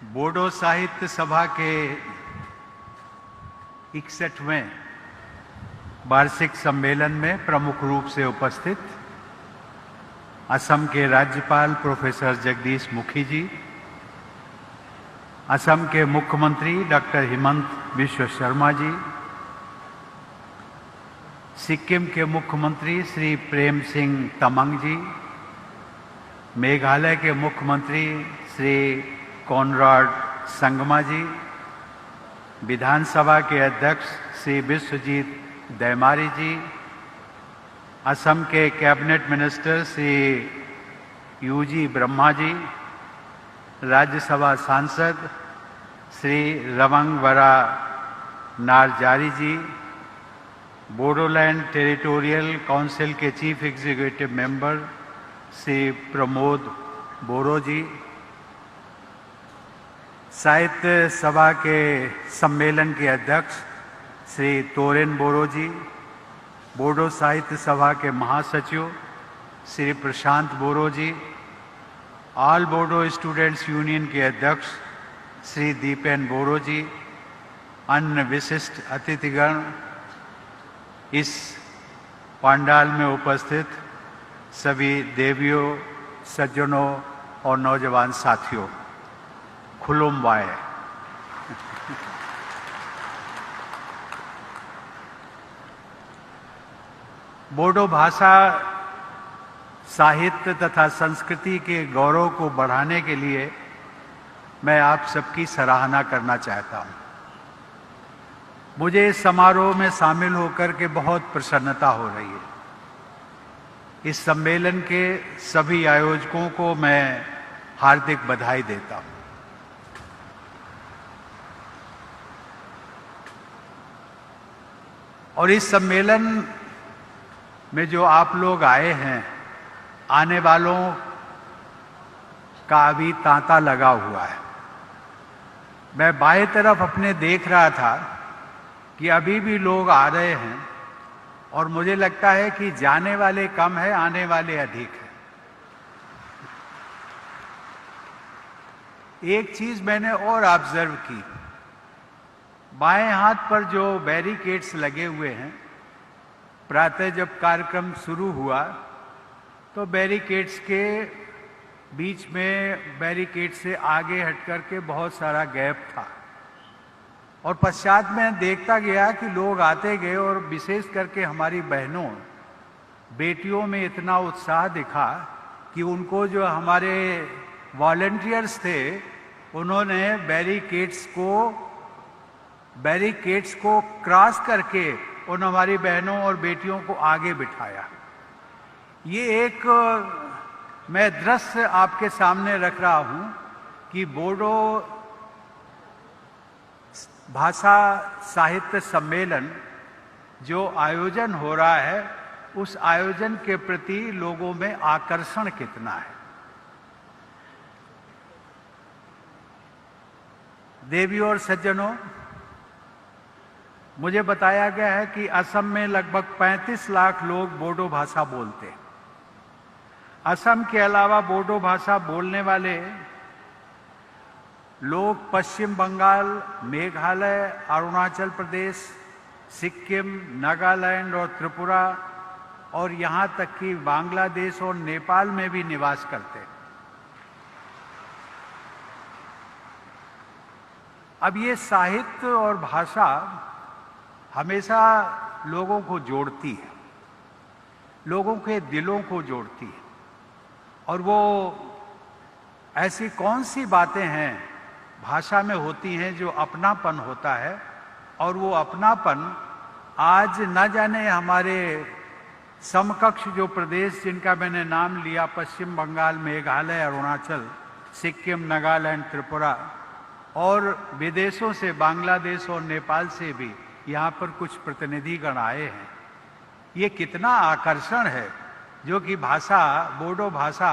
बोडो साहित्य सभा के 61वें वार्षिक सम्मेलन में प्रमुख रूप से उपस्थित असम के राज्यपाल प्रोफेसर जगदीश मुखी जी, असम के मुख्यमंत्री डॉक्टर हिमंत बिश्व शर्मा जी, सिक्किम के मुख्यमंत्री श्री प्रेम सिंह तमंग जी, मेघालय के मुख्यमंत्री श्री कॉनराड संगमा जी, विधानसभा के अध्यक्ष श्री विश्वजीत दैमारी जी, असम के cabinet minister Shri UG Brahma ji, Rajya Sabha सांसद Shri Rwngwra Narzary ji, Bodoland territorial council के chief executive member Shri Pramod Boro ji, साहित्य सभा के सम्मेलन के अध्यक्ष श्री तोरेन बोरो जी, बोडो साहित्य सभा के महासचिव श्री प्रशांत बोरो जी, ऑल बोडो स्टूडेंट्स यूनियन के अध्यक्ष श्री दीपेन बोरो जी, अन्य विशिष्ट अतिथिगण, इस पंडाल में उपस्थित सभी देवियों, सज्जनों और नौजवान साथियों, खुलुम बाय। बोडो भाषा साहित्य तथा संस्कृति के गौरव को बढ़ाने के लिए मैं आप सबकी सराहना करना चाहता हूं। मुझे इस समारोह में शामिल होकर के बहुत प्रसन्नता हो रही है। इस सम्मेलन के सभी आयोजकों को मैं हार्दिक बधाई देता हूं। और इस सम्मेलन में जो आप लोग आए हैं, आने वालों का अभी तांता लगा हुआ है। मैं बाएं तरफ अपने देख रहा था कि अभी भी लोग आ रहे हैं और मुझे लगता है कि जाने वाले कम है, आने वाले अधिक है। एक चीज मैंने और ऑब्जर्व की, बाएं हाथ पर जो बैरिकेड्स लगे हुए हैं, प्रातः जब कार्यक्रम शुरू हुआ तो बैरिकेड्स के बीच में, बैरिकेड से आगे हटकर के बहुत सारा गैप था और पश्चात में देखता गया कि लोग आते गए और विशेष करके हमारी बहनों, बेटियों में इतना उत्साह दिखा कि उनको, जो हमारे वॉलंटियर्स थे, उन्होंने बैरिकेड्स को क्रॉस करके उन हमारी बहनों और बेटियों को आगे बिठाया। ये एक मैं दृश्य आपके सामने रख रहा हूं कि बोडो भाषा साहित्य सम्मेलन जो आयोजन हो रहा है, उस आयोजन के प्रति लोगों में आकर्षण कितना है। देवियों और सज्जनों, मुझे बताया गया है कि असम में लगभग 35 लाख लोग बोडो भाषा बोलते हैं। असम के अलावा बोडो भाषा बोलने वाले लोग पश्चिम बंगाल, मेघालय, अरुणाचल प्रदेश, सिक्किम, नागालैंड और त्रिपुरा और यहां तक कि बांग्लादेश और नेपाल में भी निवास करते हैं। अब ये साहित्य और भाषा हमेशा लोगों को जोड़ती है, लोगों के दिलों को जोड़ती है। और वो ऐसी कौन सी बातें हैं भाषा में होती हैं जो अपनापन होता है, और वो अपनापन आज न जाने हमारे समकक्ष जो प्रदेश जिनका मैंने नाम लिया, पश्चिम बंगाल, मेघालय, अरुणाचल, सिक्किम, नागालैंड, त्रिपुरा, और विदेशों से बांग्लादेश और नेपाल से भी यहाँ पर कुछ प्रतिनिधिगण आए हैं। ये कितना आकर्षण है, जो कि भाषा, बोडो भाषा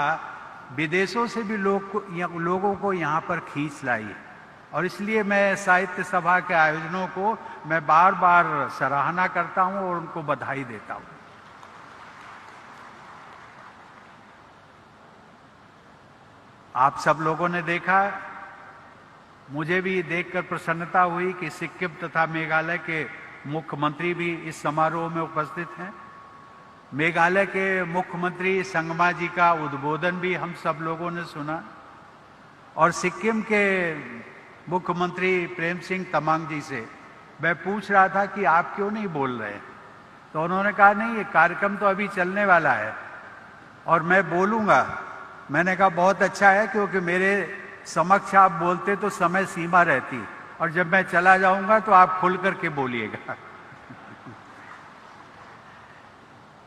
विदेशों से भी लोगों को यहाँ पर खींच लाई है। और इसलिए मैं साहित्य सभा के आयोजनों को मैं बार बार सराहना करता हूँ और उनको बधाई देता हूँ। आप सब लोगों ने देखा मुझे भी देखकर प्रसन्नता हुई कि सिक्किम तथा मेघालय के मुख्यमंत्री भी इस समारोह में उपस्थित हैं। मेघालय के मुख्यमंत्री संगमा जी का उद्बोधन भी हम सब लोगों ने सुना और सिक्किम के मुख्यमंत्री प्रेम सिंह तमांग जी से मैं पूछ रहा था कि आप क्यों नहीं बोल रहे, तो उन्होंने कहा नहीं, ये कार्यक्रम तो अभी चलने वाला है और मैं बोलूंगा। मैंने कहा बहुत अच्छा है, क्योंकि मेरे समक्ष आप बोलते तो समय सीमा रहती और जब मैं चला जाऊंगा तो आप खुल करके बोलिएगा।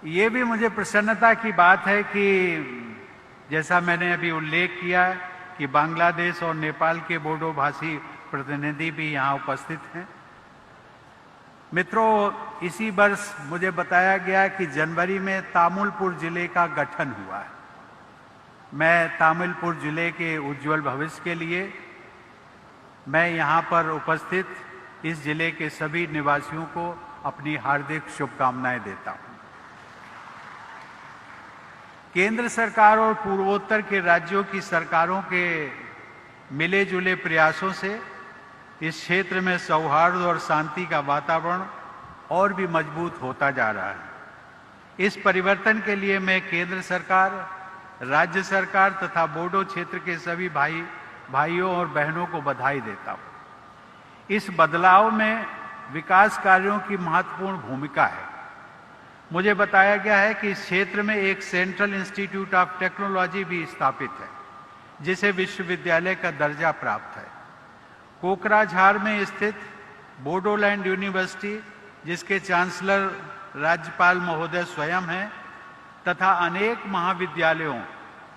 ये भी मुझे प्रसन्नता की बात है कि जैसा मैंने अभी उल्लेख किया कि बांग्लादेश और नेपाल के बोडो भाषी प्रतिनिधि भी यहाँ उपस्थित हैं। मित्रों, इसी वर्ष मुझे बताया गया कि जनवरी में तामुलपुर जिले का गठन हुआ है। मैं तामुलपुर जिले के उज्जवल भविष्य के लिए मैं यहाँ पर उपस्थित इस जिले के सभी निवासियों को अपनी हार्दिक शुभकामनाएं देता हूँ। केंद्र सरकार और पूर्वोत्तर के राज्यों की सरकारों के मिले जुले प्रयासों से इस क्षेत्र में सौहार्द और शांति का वातावरण और भी मजबूत होता जा रहा है। इस परिवर्तन के लिए मैं केंद्र सरकार, राज्य सरकार तथा बोडो क्षेत्र के सभी भाइयों और बहनों को बधाई देता हूँ। इस बदलाव में विकास कार्यों की महत्वपूर्ण भूमिका है। मुझे बताया गया है कि इस क्षेत्र में एक सेंट्रल इंस्टीट्यूट ऑफ टेक्नोलॉजी भी स्थापित है, जिसे विश्वविद्यालय का दर्जा प्राप्त है। कोकराझार में स्थित बोडोलैंड यूनिवर्सिटी, जिसके चांसलर राज्यपाल महोदय स्वयं हैं, तथा अनेक महाविद्यालयों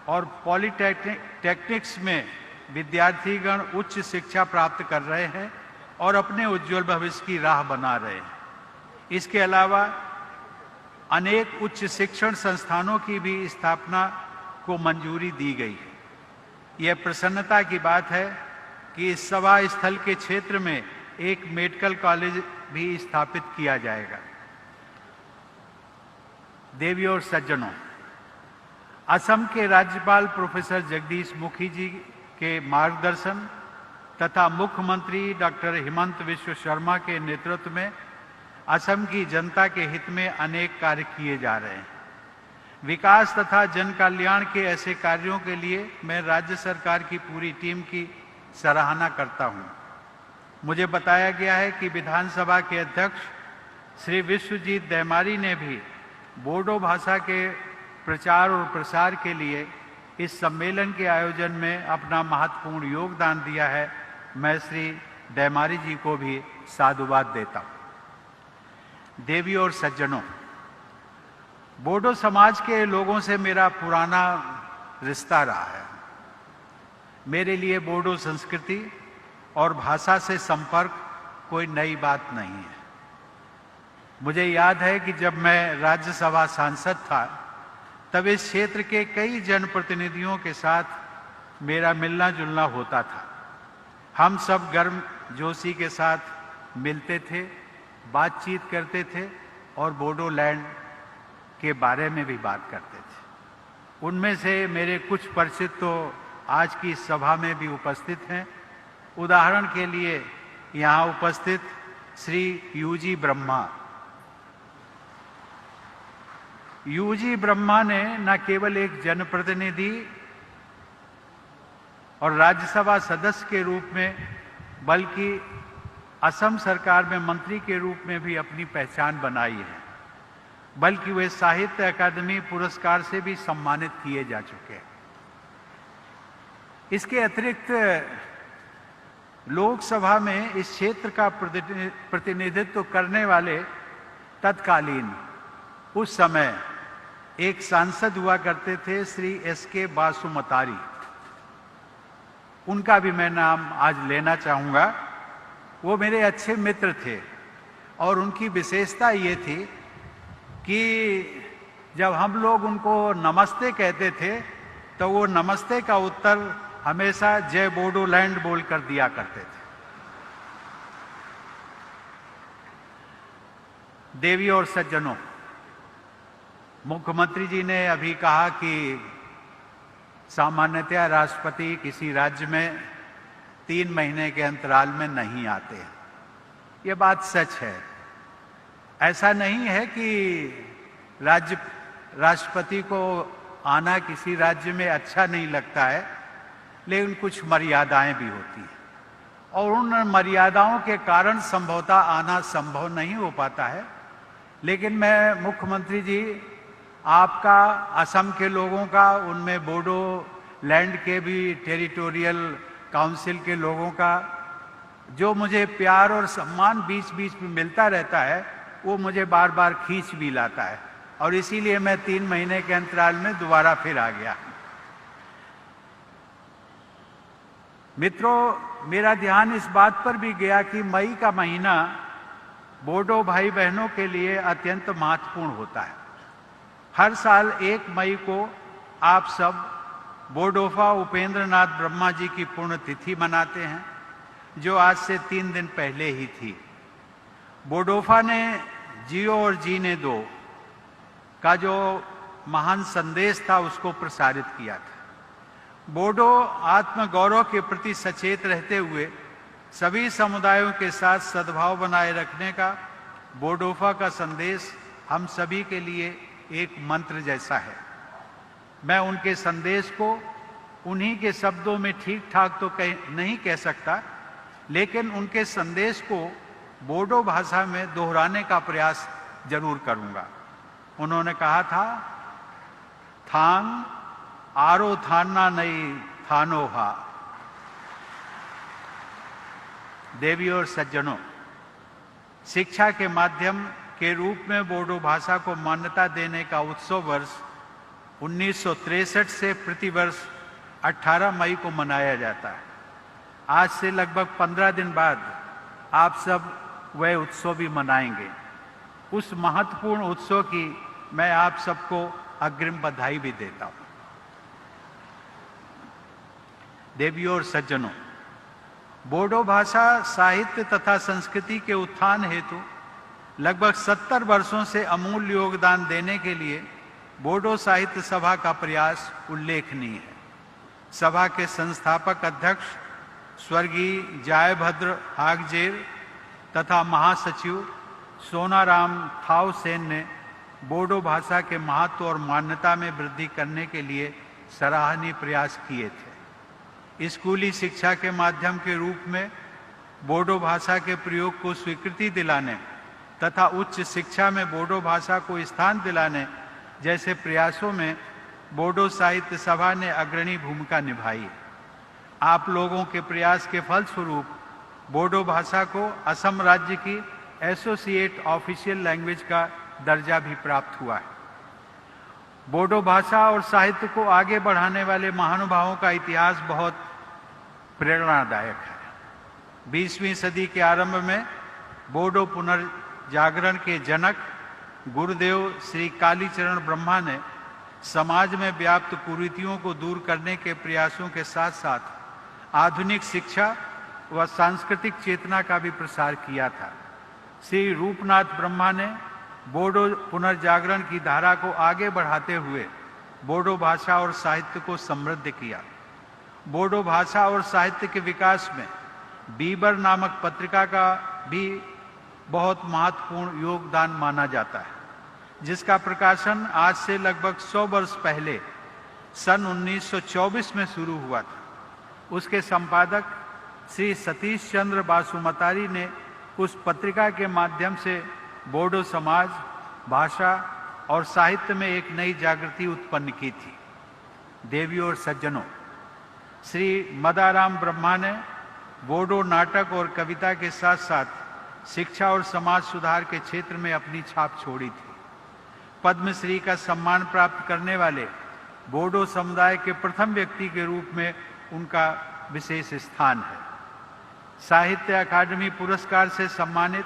और पॉलिटेक्निक्स में विद्यार्थीगण उच्च शिक्षा प्राप्त कर रहे हैं और अपने उज्जवल भविष्य की राह बना रहे हैं। इसके अलावा अनेक उच्च शिक्षण संस्थानों की भी स्थापना को मंजूरी दी गई है। यह प्रसन्नता की बात है कि इस सभा स्थल के क्षेत्र में एक मेडिकल कॉलेज भी स्थापित किया जाएगा। देवियों और सज्जनों, असम के राज्यपाल प्रोफेसर जगदीश मुखी जी के मार्गदर्शन तथा मुख्यमंत्री डॉक्टर हिमंत विश्व शर्मा के नेतृत्व में असम की जनता के हित में अनेक कार्य किए जा रहे हैं। विकास तथा जन कल्याण के ऐसे कार्यों के लिए मैं राज्य सरकार की पूरी टीम की सराहना करता हूं। मुझे बताया गया है कि विधानसभा के अध्यक्ष श्री विश्वजीत दैमारी ने भी बोडो भाषा के प्रचार और प्रसार के लिए इस सम्मेलन के आयोजन में अपना महत्वपूर्ण योगदान दिया है। मैं श्री दैमारी जी को भी साधुवाद देता हूं। देवियों और सज्जनों, बोडो समाज के लोगों से मेरा पुराना रिश्ता रहा है। मेरे लिए बोडो संस्कृति और भाषा से संपर्क कोई नई बात नहीं है। मुझे याद है कि जब मैं राज्यसभा सांसद था, तब इस क्षेत्र के कई जनप्रतिनिधियों के साथ मेरा मिलना जुलना होता था। हम सब गर्म जोशी के साथ मिलते थे, बातचीत करते थे और बोडोलैंड के बारे में भी बात करते थे। उनमें से मेरे कुछ परिचित तो आज की सभा में भी उपस्थित हैं। उदाहरण के लिए यहाँ उपस्थित श्री यूजी ब्रह्मा ने न केवल एक जनप्रतिनिधि और राज्यसभा सदस्य के रूप में, बल्कि असम सरकार में मंत्री के रूप में भी अपनी पहचान बनाई है, बल्कि वे साहित्य अकादमी पुरस्कार से भी सम्मानित किए जा चुके हैं। इसके अतिरिक्त लोकसभा में इस क्षेत्र का प्रतिनिधित्व करने वाले तत्कालीन उस समय एक सांसद हुआ करते थे, श्री एस.के. बासुमतारी। उनका भी मैं नाम आज लेना चाहूँगा। वो मेरे अच्छे मित्र थे और उनकी विशेषता ये थी कि जब हम लोग उनको नमस्ते कहते थे तो वो नमस्ते का उत्तर हमेशा जय बोडोलैंड बोलकर दिया करते थे। देवियों और सज्जनों, मुख्यमंत्री जी ने अभी कहा कि सामान्यतया राष्ट्रपति किसी राज्य में 3 महीने के अंतराल में नहीं आते हैं। ये बात सच है। ऐसा नहीं है कि राष्ट्रपति को आना किसी राज्य में अच्छा नहीं लगता है, लेकिन कुछ मर्यादाएं भी होती हैं और उन मर्यादाओं के कारण संभवतः आना संभव नहीं हो पाता है। लेकिन मैं मुख्यमंत्री जी, आपका, असम के लोगों का, उनमें बोडो लैंड के भी टेरिटोरियल काउंसिल के लोगों का जो मुझे प्यार और सम्मान बीच बीच में मिलता रहता है, वो मुझे बार बार खींच भी लाता है और इसीलिए मैं 3 महीने के अंतराल में दोबारा फिर आ गया। मित्रों, मेरा ध्यान इस बात पर भी गया कि मई का महीना बोडो भाई बहनों के लिए अत्यंत महत्वपूर्ण होता है। हर साल 1 मई को आप सब बोडोफा उपेंद्र नाथ ब्रह्मा जी की पुण्यतिथि मनाते हैं, जो आज से 3 दिन पहले ही थी। बोडोफा ने जियो और जीने दो का जो महान संदेश था उसको प्रसारित किया था। बोडो आत्मगौरव के प्रति सचेत रहते हुए सभी समुदायों के साथ सद्भाव बनाए रखने का बोडोफा का संदेश हम सभी के लिए एक मंत्र जैसा है। मैं उनके संदेश को उन्हीं के शब्दों में ठीक ठाक तो नहीं कह सकता, लेकिन उनके संदेश को बोडो भाषा में दोहराने का प्रयास जरूर करूंगा। उन्होंने कहा था, थांग आरो थाना नहीं थानो हा। देवी और सज्जनों, शिक्षा के माध्यम के रूप में बोडो भाषा को मान्यता देने का उत्सव वर्ष 1963 से प्रतिवर्ष 18 मई को मनाया जाता है। आज से लगभग 15 दिन बाद आप सब वह उत्सव भी मनाएंगे। उस महत्वपूर्ण उत्सव की मैं आप सबको अग्रिम बधाई भी देता हूं। देवियों और सज्जनों, बोडो भाषा साहित्य तथा संस्कृति के उत्थान हेतु लगभग 70 वर्षों से अमूल्य योगदान देने के लिए बोडो साहित्य सभा का प्रयास उल्लेखनीय है। सभा के संस्थापक अध्यक्ष स्वर्गीय जयभद्र हागजेर तथा महासचिव सोनाराम थाउसेन ने बोडो भाषा के महत्व और मान्यता में वृद्धि करने के लिए सराहनीय प्रयास किए थे। स्कूली शिक्षा के माध्यम के रूप में बोडो भाषा के प्रयोग को स्वीकृति दिलाने तथा उच्च शिक्षा में बोडो भाषा को स्थान दिलाने जैसे प्रयासों में बोडो साहित्य सभा ने अग्रणी भूमिका निभाई। आप लोगों के प्रयास के फलस्वरूप बोडो भाषा को असम राज्य की एसोसिएट ऑफिशियल लैंग्वेज का दर्जा भी प्राप्त हुआ है। बोडो भाषा और साहित्य को आगे बढ़ाने वाले महानुभावों का इतिहास बहुत प्रेरणादायक है। 20वीं सदी के आरंभ में बोडो पुनर्जागरण के जनक गुरुदेव श्री कालीचरण ब्रह्मा ने समाज में व्याप्त कुरीतियों को दूर करने के प्रयासों के साथ साथ आधुनिक शिक्षा व सांस्कृतिक चेतना का भी प्रसार किया था। श्री रूपनाथ ब्रह्मा ने बोडो पुनर्जागरण की धारा को आगे बढ़ाते हुए बोडो भाषा और साहित्य को समृद्ध किया। बोडो भाषा और साहित्य के विकास में बीबर नामक पत्रिका का भी बहुत महत्वपूर्ण योगदान माना जाता है, जिसका प्रकाशन आज से लगभग 100 वर्ष पहले सन 1924 में शुरू हुआ था। उसके संपादक श्री सतीश चंद्र बासुमतारी ने उस पत्रिका के माध्यम से बोडो समाज, भाषा और साहित्य में एक नई जागृति उत्पन्न की थी। देवियों और सज्जनों, श्री मदाराम ब्रह्मा ने बोडो नाटक और कविता के साथ साथ शिक्षा और समाज सुधार के क्षेत्र में अपनी छाप छोड़ी थी। पद्मश्री का सम्मान प्राप्त करने वाले बोडो समुदाय के प्रथम व्यक्ति के रूप में उनका विशेष स्थान है। साहित्य अकादमी पुरस्कार से सम्मानित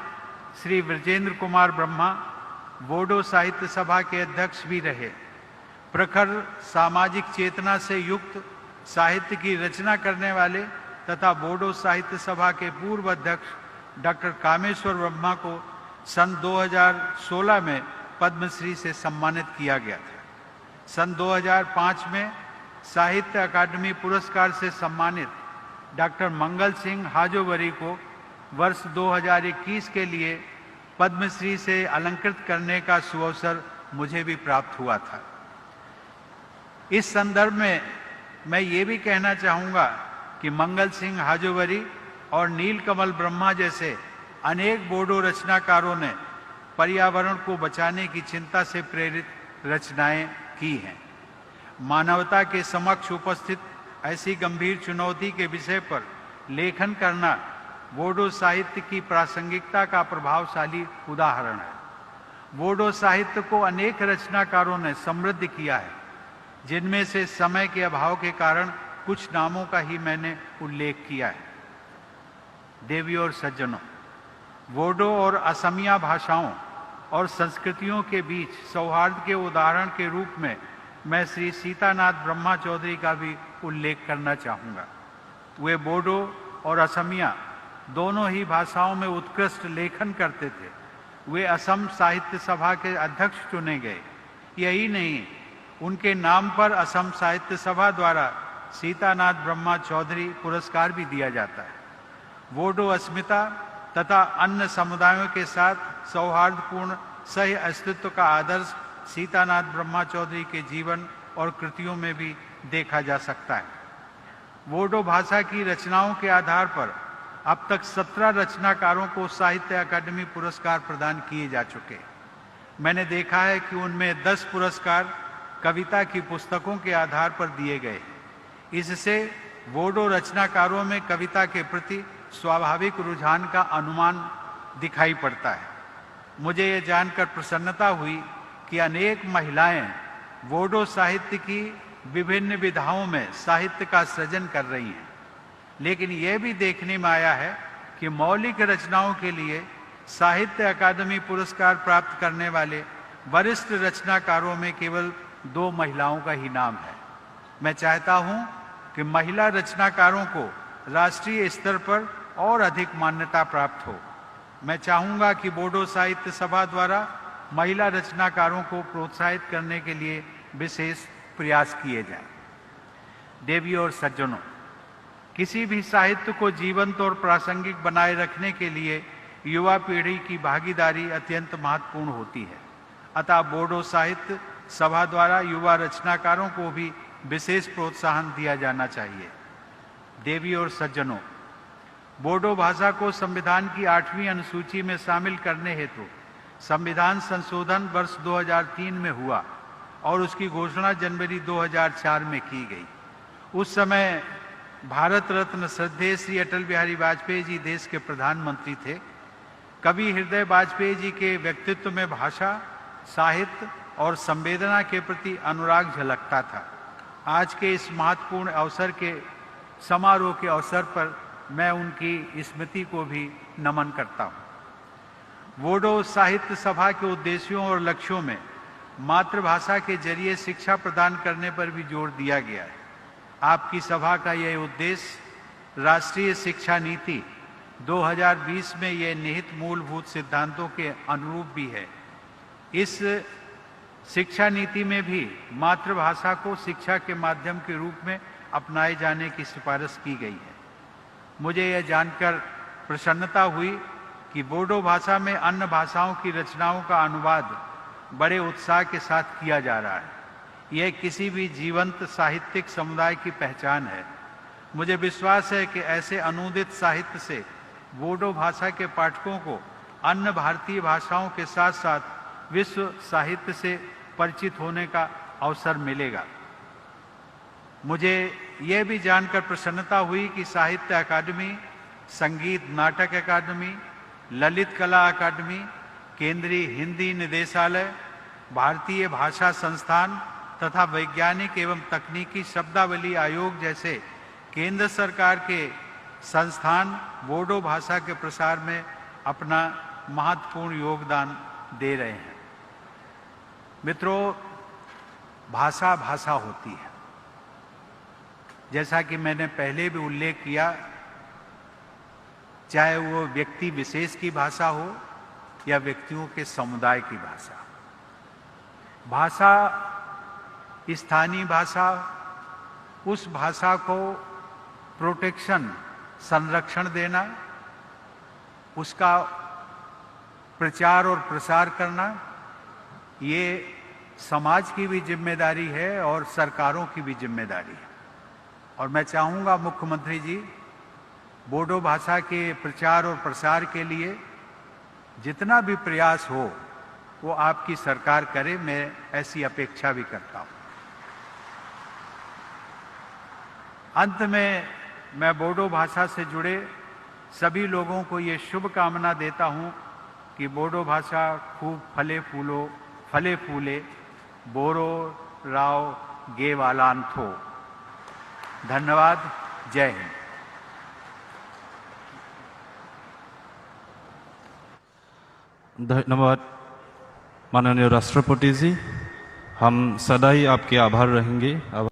श्री विजेंद्र कुमार ब्रह्मा बोडो साहित्य सभा के अध्यक्ष भी रहे। प्रखर सामाजिक चेतना से युक्त साहित्य की रचना करने वाले तथा बोडो साहित्य सभा के पूर्व अध्यक्ष डॉक्टर कामेश्वर ब्रह्मा को सन 2016 में पद्मश्री से सम्मानित किया गया था। सन 2005 में साहित्य अकादमी पुरस्कार से सम्मानित डॉक्टर मंगल सिंह हाजोवरी को वर्ष 2021 के लिए पद्मश्री से अलंकृत करने का सुअवसर मुझे भी प्राप्त हुआ था। इस संदर्भ में मैं ये भी कहना चाहूँगा कि मंगल सिंह हाजोवरी और नीलकमल ब्रह्मा जैसे अनेक बोडो रचनाकारों ने पर्यावरण को बचाने की चिंता से प्रेरित रचनाएं की हैं। मानवता के समक्ष उपस्थित ऐसी गंभीर चुनौती के विषय पर लेखन करना बोडो साहित्य की प्रासंगिकता का प्रभावशाली उदाहरण है। बोडो साहित्य को अनेक रचनाकारों ने समृद्ध किया है, जिनमें से समय के अभाव के कारण कुछ नामों का ही मैंने उल्लेख किया है। देवियों और सज्जनों, बोडो और असमिया भाषाओं और संस्कृतियों के बीच सौहार्द के उदाहरण के रूप में मैं श्री सीतानाथ ब्रह्मा चौधरी का भी उल्लेख करना चाहूँगा। वे बोडो और असमिया दोनों ही भाषाओं में उत्कृष्ट लेखन करते थे। वे असम साहित्य सभा के अध्यक्ष चुने गए। यही नहीं, उनके नाम पर असम साहित्य सभा द्वारा सीतानाथ ब्रह्मा चौधरी पुरस्कार भी दिया जाता है। बोडो अस्मिता तथा अन्य समुदायों के साथ सौहार्दपूर्ण सह अस्तित्व का आदर्श सीतानाथ ब्रह्मा चौधरी के जीवन और कृतियों में भी देखा जा सकता है। बोडो भाषा की रचनाओं के आधार पर अब तक 17 रचनाकारों को साहित्य अकादमी पुरस्कार प्रदान किए जा चुके। मैंने देखा है कि उनमें 10 पुरस्कार कविता की पुस्तकों के आधार पर दिए गए। इससे बोडो रचनाकारों में कविता के प्रति स्वाभाविक रुझान का अनुमान दिखाई पड़ता है। मुझे ये जानकर प्रसन्नता हुई कि अनेक महिलाएं बोडो साहित्य की विभिन्न विधाओं में साहित्य का सृजन कर रही हैं। लेकिन यह भी देखने में आया है कि मौलिक रचनाओं के लिए साहित्य अकादमी पुरस्कार प्राप्त करने वाले वरिष्ठ रचनाकारों में केवल 2 महिलाओं का ही नाम है। मैं चाहता हूं कि महिला रचनाकारों को राष्ट्रीय स्तर पर और अधिक मान्यता प्राप्त हो। मैं चाहूंगा कि बोडो साहित्य सभा द्वारा महिला रचनाकारों को प्रोत्साहित करने के लिए विशेष प्रयास किए जाएं। देवियों और सज्जनों, किसी भी साहित्य को जीवंत और प्रासंगिक बनाए रखने के लिए युवा पीढ़ी की भागीदारी अत्यंत महत्वपूर्ण होती है। अतः बोडो साहित्य सभा द्वारा युवा रचनाकारों को भी विशेष प्रोत्साहन दिया जाना चाहिए। देवियों और सज्जनों, बोडो भाषा को संविधान की 8वीं अनुसूची में शामिल करने हेतु संविधान संशोधन वर्ष 2003 में हुआ और उसकी घोषणा जनवरी 2004 में की गई। उस समय भारत रत्न श्रद्धेय श्री अटल बिहारी वाजपेयी जी देश के प्रधानमंत्री थे। कवि हृदय वाजपेयी जी के व्यक्तित्व में भाषा, साहित्य और संवेदना के प्रति अनुराग झलकता था। आज के इस महत्वपूर्ण अवसर के समारोह के अवसर पर मैं उनकी स्मृति को भी नमन करता हूँ। बोडो साहित्य सभा के उद्देश्यों और लक्ष्यों में मातृभाषा के जरिए शिक्षा प्रदान करने पर भी जोर दिया गया है। आपकी सभा का यह उद्देश्य राष्ट्रीय शिक्षा नीति 2020 में यह निहित मूलभूत सिद्धांतों के अनुरूप भी है। इस शिक्षा नीति में भी मातृभाषा को शिक्षा के माध्यम के रूप में अपनाए जाने की सिफारिश की गई है। मुझे यह जानकर प्रसन्नता हुई कि बोडो भाषा में अन्य भाषाओं की रचनाओं का अनुवाद बड़े उत्साह के साथ किया जा रहा है। यह किसी भी जीवंत साहित्यिक समुदाय की पहचान है। मुझे विश्वास है कि ऐसे अनुदित साहित्य से बोडो भाषा के पाठकों को अन्य भारतीय भाषाओं के साथ साथ विश्व साहित्य से परिचित होने का अवसर मिलेगा। मुझे यह भी जानकर प्रसन्नता हुई कि साहित्य अकादमी, संगीत नाटक अकादमी, ललित कला अकादमी, केंद्रीय हिंदी निदेशालय, भारतीय भाषा संस्थान तथा वैज्ञानिक एवं तकनीकी शब्दावली आयोग जैसे केंद्र सरकार के संस्थान बोडो भाषा के प्रसार में अपना महत्वपूर्ण योगदान दे रहे हैं। मित्रों, भाषा भाषा होती है। जैसा कि मैंने पहले भी उल्लेख किया, चाहे वो व्यक्ति विशेष की भाषा हो या व्यक्तियों के समुदाय की भाषा। भाषा, स्थानीय भाषा, उस भाषा को प्रोटेक्शन, संरक्षण देना, उसका प्रचार और प्रसार करना, ये समाज की भी जिम्मेदारी है और सरकारों की भी जिम्मेदारी है। और मैं चाहूँगा मुख्यमंत्री जी, बोडो भाषा के प्रचार और प्रसार के लिए जितना भी प्रयास हो वो आपकी सरकार करे, मैं ऐसी अपेक्षा भी करता हूँ। अंत में मैं बोडो भाषा से जुड़े सभी लोगों को ये शुभकामना देता हूँ कि बोडो भाषा खूब फले फूले बोरो राव गे वालांथो। धन्यवाद। जय हिंद। धन्यवाद माननीय राष्ट्रपति जी, हम सदा ही आपके आभार रहेंगे।